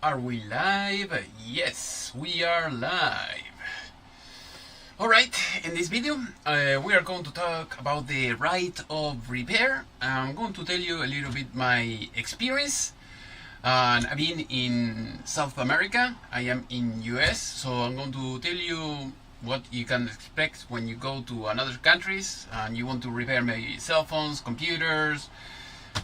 Are we live? Yes, we are live. Alright, in this video we are going to talk about the right of repair. I'm going to tell you a little bit my experience. And I've been in South America, I am in US, so I'm going to tell you what you can expect when you go to another countries and you want to repair maybe cell phones, computers,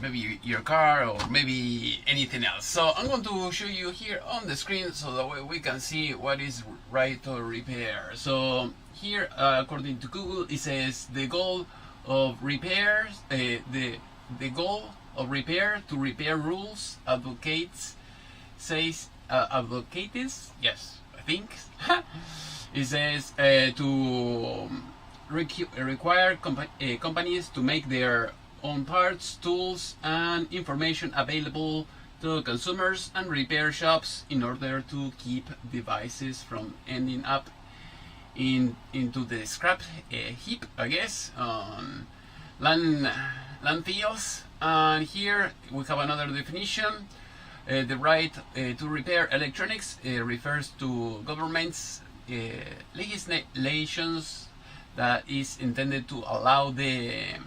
maybe your car, or maybe anything else. So I'm going to show you here on the screen so that way we can see what is right to repair. So here, according to Google, it says the goal of repair, the goal of repair to repair rules advocates says advocates, yes, I think it says to require companies to make their own parts, tools, and information available to consumers and repair shops in order to keep devices from ending up into the scrap heap, I guess, on landfills. And here we have another definition. The right to repair electronics refers to government's legislations that is intended to allow the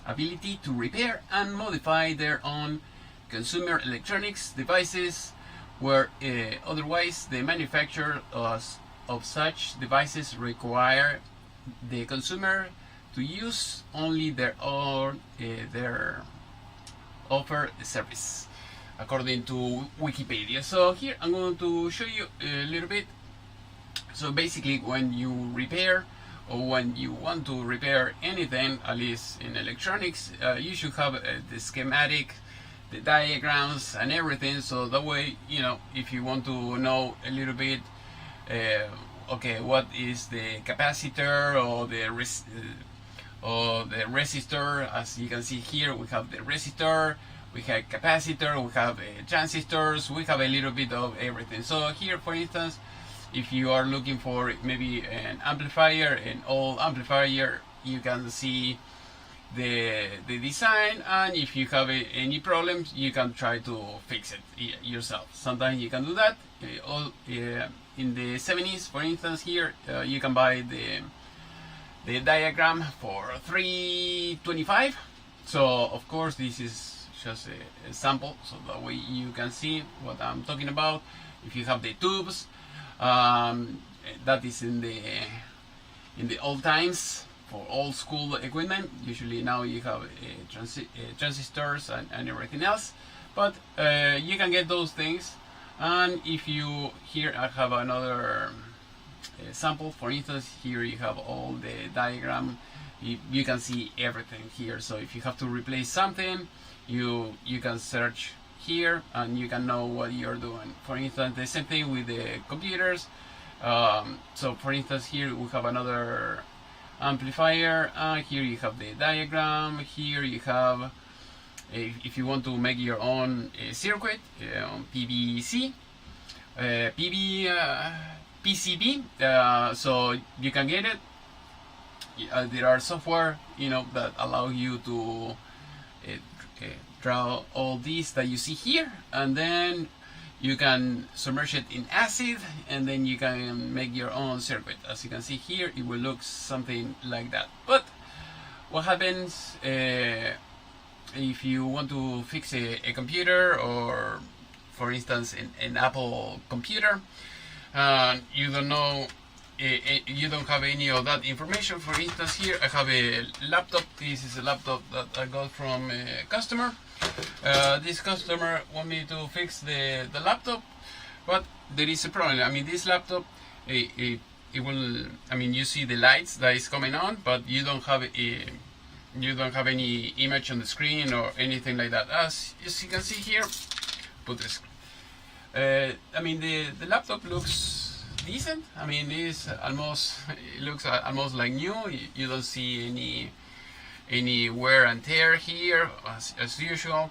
ability to repair and modify their own consumer electronics devices where otherwise the manufacturer of such devices require the consumer to use only their own their offer service, according to Wikipedia. So here I'm going to show you a little bit. So basically, when you repair or when you want to repair anything, at least in electronics, you should have the schematic, the diagrams and everything, so that way, you know, if you want to know a little bit okay, what is the capacitor or the resistor. As you can see here, we have the resistor, we have capacitor, we have transistors, we have a little bit of everything. So here, for instance, if you are looking for maybe an amplifier, an old amplifier, you can see the design, and if you have any problems, you can try to fix it yourself. Sometimes you can do that. In the 70s, for instance, here you can buy the diagram for $3.25. So of course this is just a sample, so that way you can see what I'm talking about. If you have the tubes, that is in the old times for old school equipment. Usually now you have transistors and everything else, but you can get those things. And if you, here I have another sample. For instance, here you have all the diagram. You can see everything here. So if you have to replace something, you can search here and you can know what you're doing. For instance, the same thing with the computers. So for instance, here we have another amplifier, here you have the diagram. Here you have, if you want to make your own circuit on PVC, PCB, so you can get it. There are software, you know, that allow you to draw all these that you see here, and then you can submerge it in acid, and then you can make your own circuit. As you can see here, it will look something like that. But what happens if you want to fix a computer, or for instance an Apple computer, you don't know, you don't have any of that information. For instance, here I have a laptop. This is a laptop that I got from a customer. This customer want me to fix the laptop, but there is a problem. I mean, this laptop, it will, I mean, you see the lights that is coming on, but you don't have any image on the screen or anything like that. As you can see here, put this. I mean, the laptop looks decent. I mean, it looks almost like new. You don't see any wear and tear here, as usual.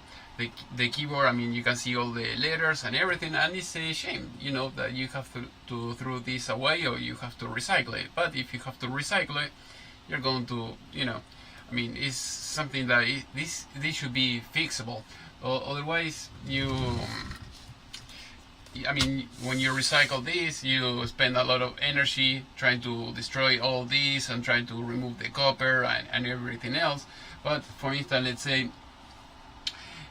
The keyboard, I mean, you can see all the letters and everything, and it's a shame, you know, that you have to throw this away, or you have to recycle it. But if you have to recycle it, you're going to, you know, I mean, it's something that this should be fixable. Otherwise, I mean, when you recycle this, you spend a lot of energy trying to destroy all these and trying to remove the copper and everything else. But for instance, let's say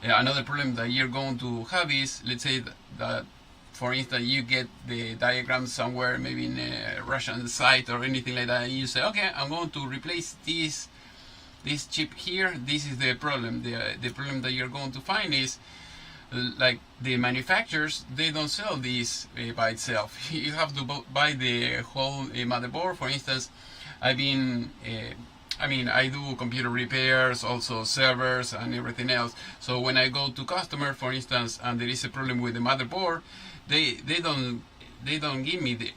another problem that you're going to have is, let's say that for instance, you get the diagram somewhere, maybe in a Russian site or anything like that, and you say, okay, I'm going to replace this chip here. This is the problem. The problem that you're going to find is, like, the manufacturers, they don't sell this by itself. You have to buy the whole motherboard. For instance, I do computer repairs, also servers and everything else. So when I go to customer, for instance, and there is a problem with the motherboard, they don't give me the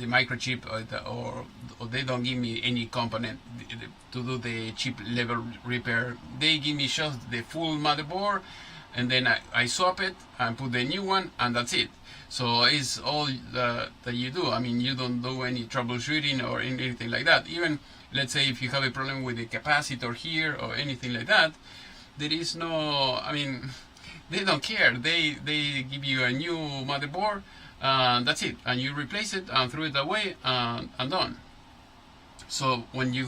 microchip or they don't give me any component to do the chip level repair. They give me just the full motherboard, and then I swap it and put the new one, and that's it. So it's all that you do. I mean, you don't do any troubleshooting or anything like that. Even, let's say, if you have a problem with the capacitor here or anything like that, there is no, I mean, they don't care. They give you a new motherboard, and that's it. And you replace it and throw it away, and done. So when you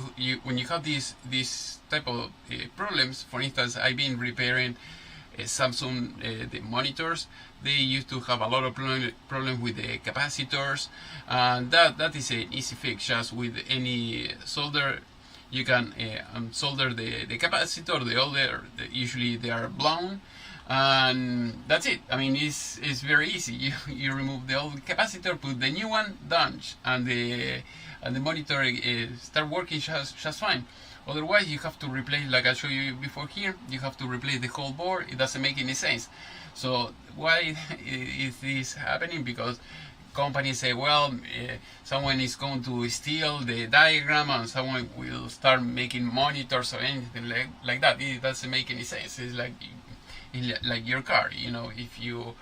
have these type of problems, for instance, I've been repairing Samsung the monitors. They used to have a lot of problem with the capacitors, and that is an easy fix. Just with any solder, you can solder the capacitor. Usually they are blown, and that's it. I mean, it's very easy. You remove the old capacitor, put the new one, done, and the monitor start working just fine. Otherwise, you have to replace, like I showed you before here, you have to replace the whole board. It doesn't make any sense. So why is this happening? Because companies say, well, someone is going to steal the diagram and someone will start making monitors or anything like that. It doesn't make any sense. It's like your car. You know, if you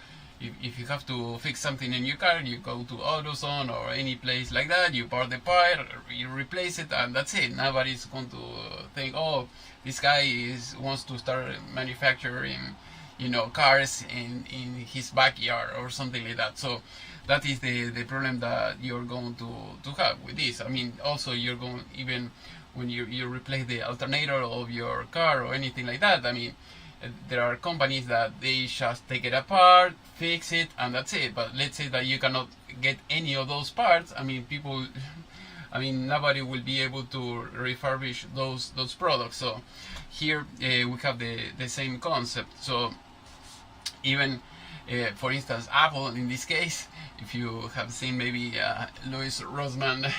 have to fix something in your car, you go to AutoZone or any place like that, you buy the part, you replace it, and that's it. Nobody's going to think, oh, this guy wants to start manufacturing, cars in his backyard or something like that. So that is the problem that you're going to have with this. I mean, also you're going, even when you replace the alternator of your car or anything like that, I mean, there are companies that they just take it apart, fix it, and that's it. But let's say that you cannot get any of those parts. I mean, nobody will be able to refurbish those products. So here we have the same concept. So even for instance, Apple in this case, if you have seen maybe Louis Rossmann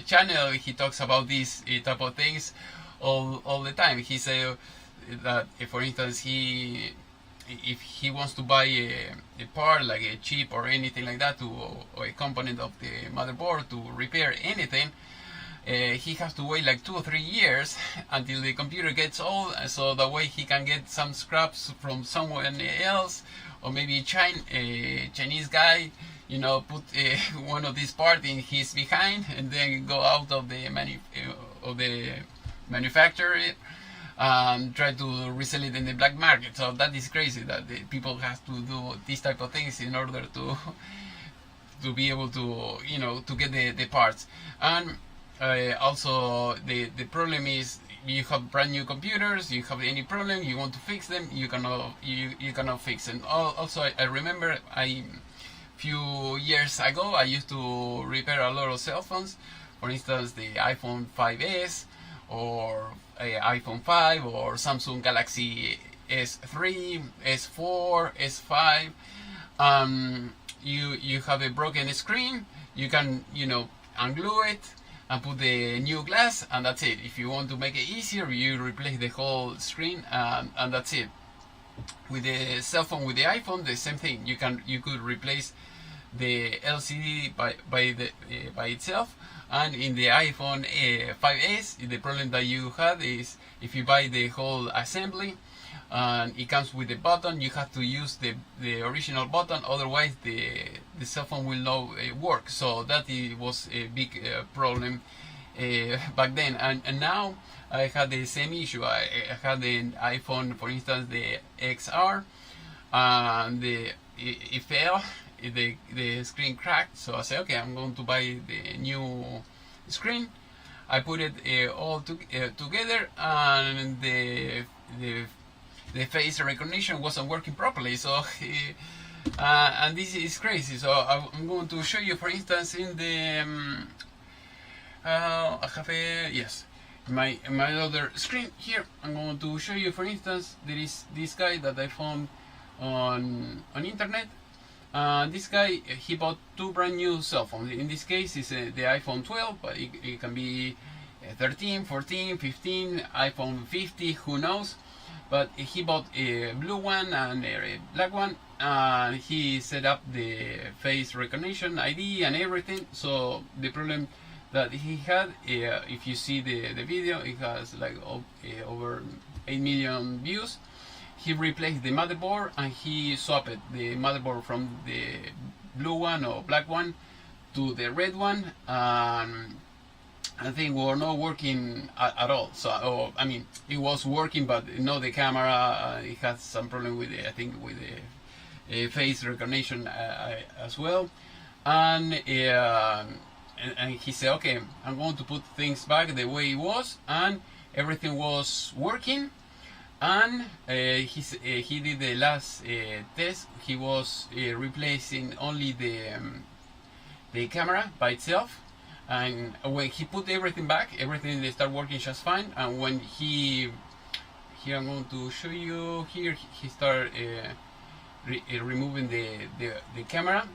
channel, he talks about these type of things all the time. He say that for instance, if he wants to buy a part like a chip or anything like that, or a component of the motherboard to repair anything, he has to wait like 2 or 3 years until the computer gets old, so that way he can get some scraps from someone else, or maybe a Chinese guy, put one of these parts in his behind and then go out of the manufacturer and try to resell it in the black market. So that is crazy that the people have to do these type of things in order to be able to to get the parts. And also the problem is, you have brand new computers, you have any problem, you want to fix them, you cannot fix them. Also, I remember few years ago I used to repair a lot of cell phones. For instance, the iPhone 5s or iPhone 5 or Samsung Galaxy S3, S4, S5. You have a broken screen, you can unglue it and put the new glass, and that's it. If you want to make it easier, you replace the whole screen, and that's it. With the cell phone, with the iPhone, the same thing. You could replace the LCD by itself. And in the iPhone 5s, the problem that you had is, if you buy the whole assembly and it comes with a button, you have to use the original button, otherwise the cell phone will not work. So that was a big problem back then. And now I had the same issue. I had an iPhone, for instance, the XR, and it fell, the screen cracked. So I said, okay, I'm going to buy the new screen. I put it all together, and the face recognition wasn't working properly. So and this is crazy. So I'm going to show you, for instance, in the I have a, yes, my other screen here. I'm going to show you, for instance, there is this guy that I found on internet. This guy, he bought two brand new cell phones. In this case, it's the iPhone 12, but it can be 13, 14, 15, iPhone 50, who knows. But he bought a blue one and a black one, and he set up the face recognition ID and everything. So the problem that he had, if you see the video, it has like over 8 million views. He replaced the motherboard, and he swapped the motherboard from the blue one or black one to the red one. I think we were not working at all. So I mean, it was working, but the camera, it had some problem with it, I think with the face recognition as well. And he said, okay, I'm going to put things back the way it was, and everything was working. And he did the last test. He was replacing only the camera by itself, and when he put everything back, everything started working just fine. And when here I'm going to show you, here he started removing the camera,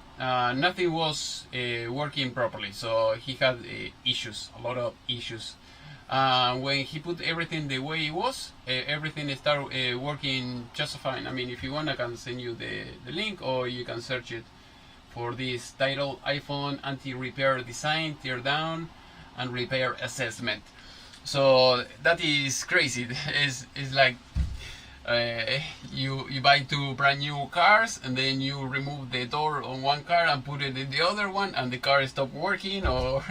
nothing was working properly. So he had issues, a lot of issues. When he put everything the way it was, everything started working just fine. I mean, if you want, I can send you the link, or you can search it for this title: iPhone Anti-Repair Design, Tear Down and Repair Assessment. So that is crazy. It's like you buy two brand new cars, and then you remove the door on one car and put it in the other one, and the car stops working, or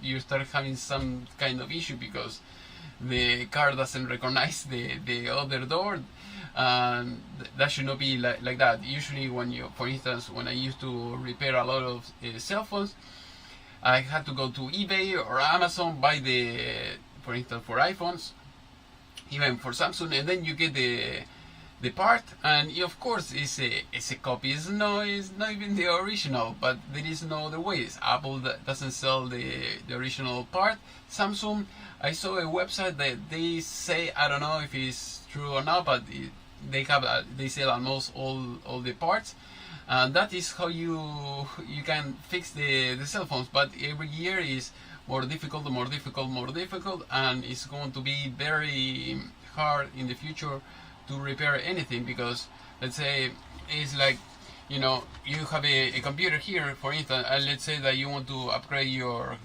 you start having some kind of issue because the car doesn't recognize the other door. That should not be like that. Usually when for instance, when I used to repair a lot of cell phones, I had to go to eBay or Amazon, buy for instance, for iPhones, even for Samsung, and then you get the part, and of course it's a copy. It's not even the original, but there is no other way. Apple that doesn't sell the original part. Samsung, I saw a website that they say, I don't know if it's true or not, but they sell almost all the parts, and that is how you can fix the cell phones. But every year is more difficult, and it's going to be very hard in the future to repair anything, because let's say it's like, you have a computer here, for instance, and let's say that you want to upgrade your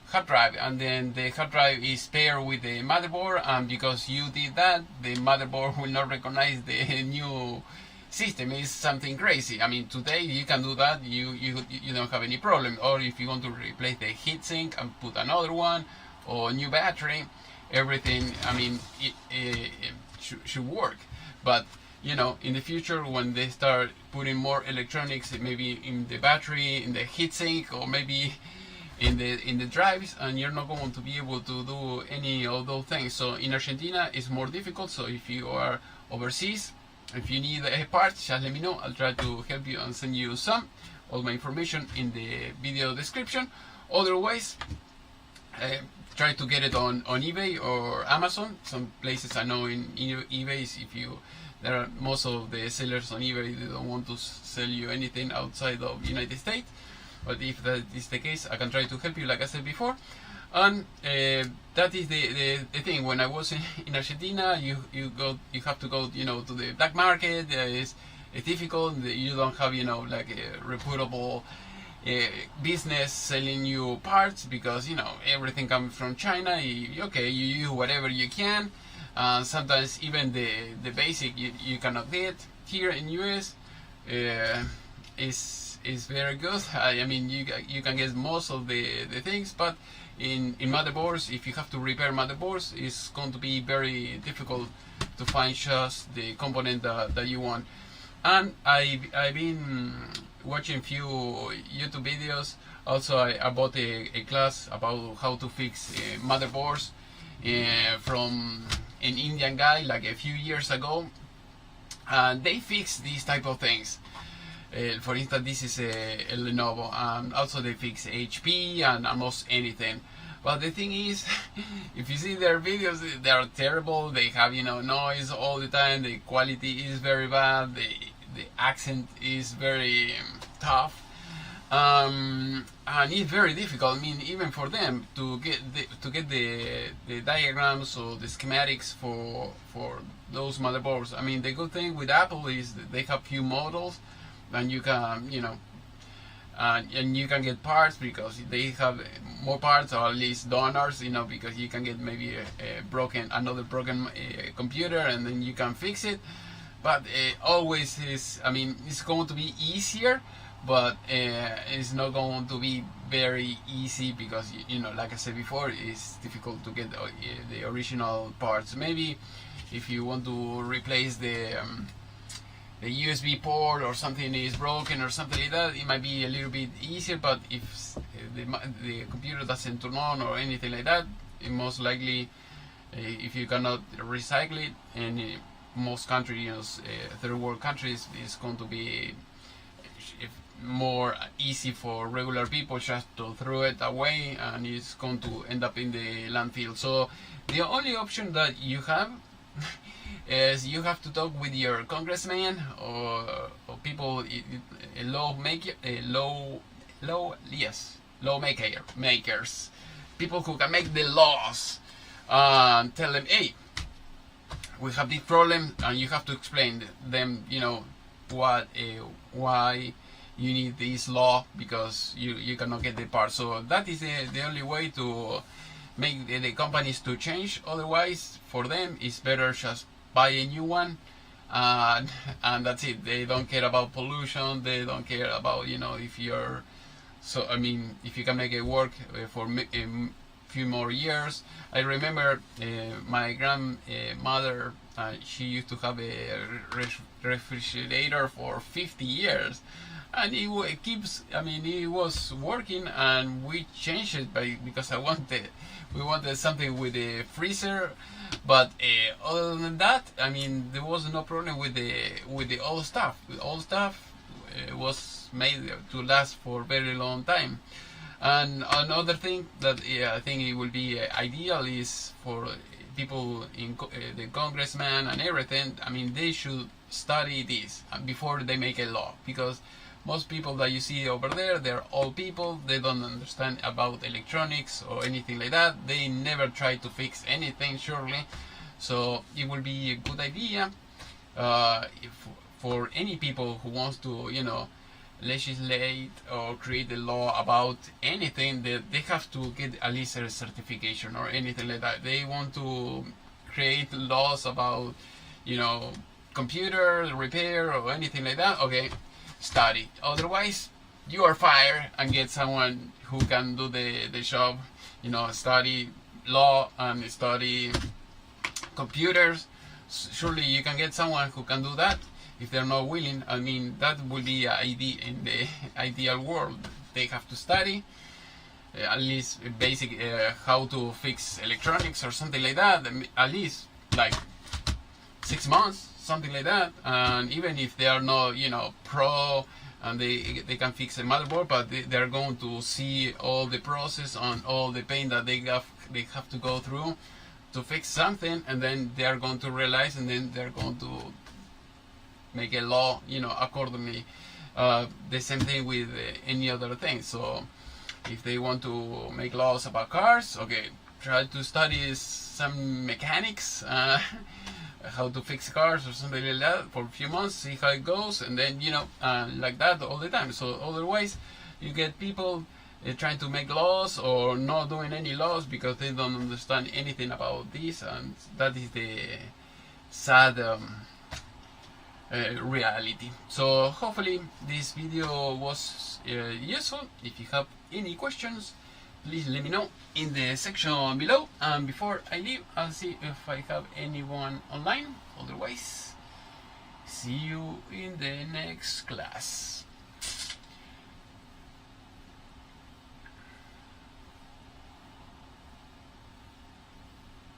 hard drive, and then the hard drive is paired with the motherboard, and because you did that, the motherboard will not recognize the new system. Is something crazy. I mean, today you can do that, you don't have any problem. Or if you want to replace the heatsink and put another one, or new battery, everything, I mean, it should work. But in the future, when they start putting more electronics, maybe in the battery, in the heatsink, or maybe in the drives, and you're not going to be able to do any of those things. So in Argentina it's more difficult. So if you are overseas, if you need a part, just let me know. I'll try to help you and send you some. All my information in the video description. Otherwise, try to get it on eBay or Amazon. Some places I know in eBay, there are most of the sellers on eBay, they don't want to sell you anything outside of the United States. But if that is the case, I can try to help you, like I said before. And that is the thing. When I was in Argentina, you have to go to the black market. It's difficult. You don't have like a reputable business selling you parts, because everything comes from China. You use whatever you can. Sometimes even the basic you cannot get. Here in US is very good. I mean, you can get most of the things, but in motherboards, if you have to repair motherboards, it's going to be very difficult to find just the component that you want. And I've been watching few YouTube videos. Also, I bought a class about how to fix motherboards from an Indian guy like a few years ago, and they fix these type of things. For instance, this is a Lenovo, and also they fix HP and almost anything. But the thing is, if you see their videos, they are terrible. They have, you know, noise all the time. The quality is very bad. The accent is very tough. And it's very difficult. I mean, even for them to get the diagrams or the schematics for those motherboards. I mean, the good thing with Apple is that they have few models, and you can, you know, and you can get parts because they have more parts, or at least donors, you know, because you can get maybe another broken computer, and then you can fix it. But always is, I mean, it's going to be easier, but it's not going to be very easy because, you know, like I said before, it's difficult to get the original parts. Maybe if you want to replace the USB port or something is broken or something like that, it might be a little bit easier. But if the computer doesn't turn on or anything like that, it most likely, if you cannot recycle it, and most countries, you know, third world countries, it's going to be more easy for regular people just to throw it away, and it's going to end up in the landfill. So the only option that you have is you have to talk with your congressman or people, makers, people who can make the laws, and tell them, hey, we have this problem, and you have to explain them, you know, why you need this law, because you cannot get the part. So that is the only way to make the companies to change. Otherwise, for them, it's better just buy a new one, and that's it. They don't care about pollution. They don't care about, you know, if you're, so I mean, if you can make it work for a few more years. I remember my grandmother, she used to have a refrigerator for 50 years, and it keeps, I mean, it was working, and we changed it because we wanted something with a freezer. But other than that, I mean, there was no problem with the old stuff. The old stuff was made to last for a very long time. And another thing that I think it will be ideal is for people in the congressman and everything. I mean, they should study this before they make a law, because most people that you see over there, they're old people. They don't understand about electronics or anything like that. They never try to fix anything, surely. So it will be a good idea for any people who wants to, you know, legislate or create a law about anything, that they have to get at least a certification or anything like that. They want to create laws about, you know, computer repair or anything like that. Okay, study. Otherwise, you are fired, and get someone who can do the job. You know, study law and study computers. Surely you can get someone who can do that. If they're not willing, I mean, that would be in the ideal world. They have to study at least basic how to fix electronics or something like that. At least like 6 months, something like that. And even if they are not, you know, pro, and they can fix a motherboard, but they're going to see all the process and all the pain that they have to go through to fix something, and then they are going to realize, and then they're going to make a law, you know, accordingly. The same thing with any other thing. So if they want to make laws about cars, okay, try to study some mechanics, how to fix cars or something like that for a few months, see how it goes, and then, you know, like that all the time. So otherwise you get people trying to make laws or not doing any laws because they don't understand anything about this, and that is the sad reality. So hopefully this video was useful. If you have any questions, please let me know in the section below. And before I leave, I'll see if I have anyone online. Otherwise, see you in the next class.